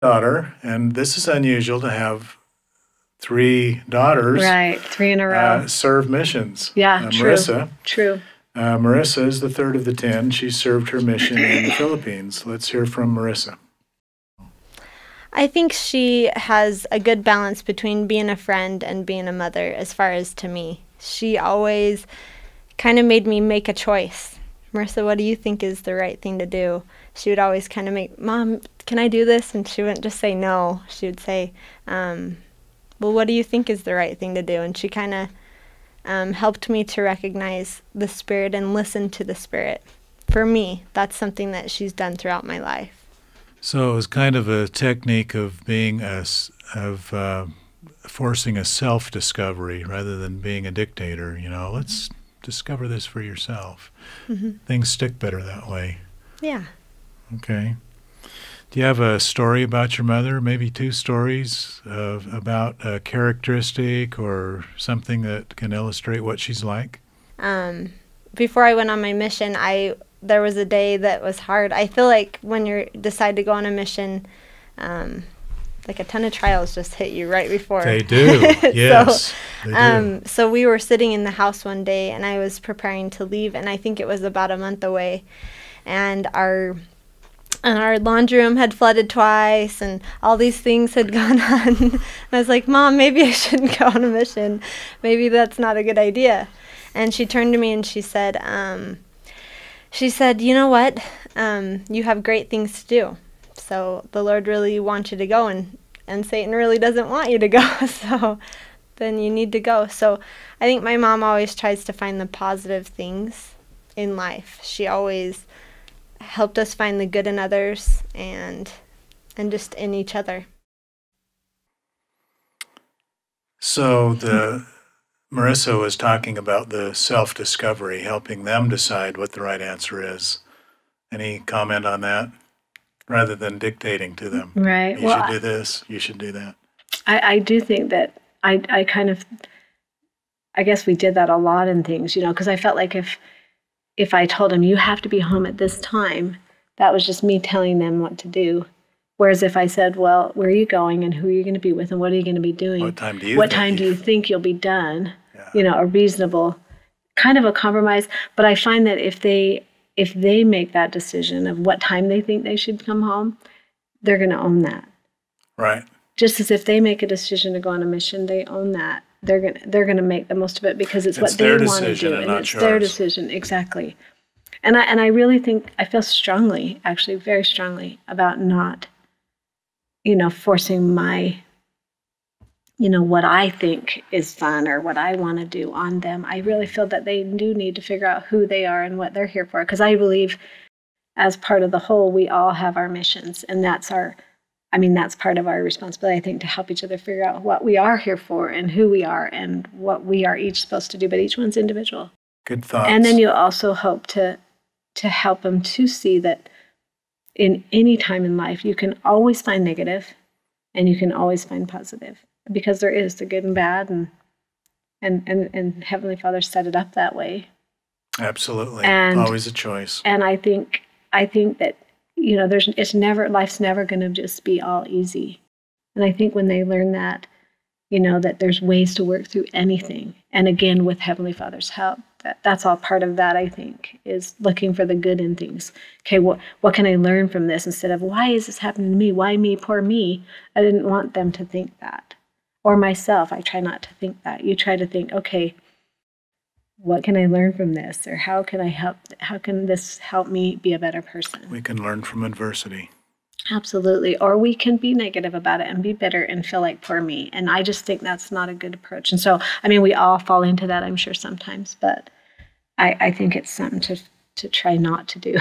daughter, and this is unusual to have three daughters Right, three in a row. serve missions. Yeah, true. Marissa. True. Marissa is the third of the 10. She served her mission in the Philippines. Let's hear from Marissa. I think she has a good balance between being a friend and being a mother as far as to me. She always kind of made me make a choice. Marissa, what do you think is the right thing to do? She would always kind of make, Mom, can I do this? And she wouldn't just say no. She would say, well, what do you think is the right thing to do? And she kind of helped me to recognize the Spirit and listen to the Spirit. For me, that's something that she's done throughout my life. So it was kind of a technique of being forcing a self-discovery rather than being a dictator. You know, let's discover this for yourself. Mm-hmm. Things stick better that way. Yeah. Okay. Do you have a story about your mother? Maybe two stories about a characteristic or something that can illustrate what she's like? Before I went on my mission, there was a day that was hard. I feel like when you decide to go on a mission, like a ton of trials just hit you right before. They do, yes. They do. So we were sitting in the house one day, and I was preparing to leave, and I think it was about a month away. And our laundry room had flooded twice, and all these things had gone on. And I was like, Mom, maybe I shouldn't go on a mission. Maybe that's not a good idea. And she turned to me and she said, you know what? You have great things to do. So the Lord really wants you to go, and Satan really doesn't want you to go. So then you need to go. So I think my mom always tries to find the positive things in life. She always helped us find the good in others and just in each other. So Marissa was talking about the self-discovery, helping them decide what the right answer is. Any comment on that? Rather than dictating to them. Right. You should do this, you should do that. I do think that I guess we did that a lot in things, you know, because I felt like if I told them, you have to be home at this time, that was just me telling them what to do. Whereas if I said, well, where are you going and who are you going to be with and what are you going to be doing? What time do you think you'll be done? Yeah. You know, a reasonable kind of a compromise. But I find that if they make that decision of what time they think they should come home, they're going to own that. Right. Just as if they make a decision to go on a mission, they own that. They're going to make the most of it because it's what they want to do, and it's their decision. Exactly. And I really think I feel strongly, actually very strongly, about not, you know, forcing my, you know, what I think is fun or what I want to do on them. I really feel that they do need to figure out who they are and what they're here for. Because I believe as part of the whole, we all have our missions. And that's part of our responsibility, I think, to help each other figure out what we are here for and who we are and what we are each supposed to do. But each one's individual. Good thoughts. And then you also hope to help them to see that in any time in life, you can always find negative and you can always find positive. Because there is the good and bad, and Heavenly Father set it up that way. Absolutely, and always a choice. And I think that, you know, life's never going to just be all easy. And I think when they learn that, you know, that there's ways to work through anything, and again with Heavenly Father's help, that's all part of that. I think is looking for the good in things. Okay, what can I learn from this instead of why is this happening to me? Why me? Poor me. I didn't want them to think that. Or myself, I try not to think that. You try to think, okay, what can I learn from this? Or how can this help me be a better person? We can learn from adversity. Absolutely. Or we can be negative about it and be bitter and feel like poor me. And I just think that's not a good approach. And so, I mean, we all fall into that, I'm sure, sometimes. But I think it's something to try not to do.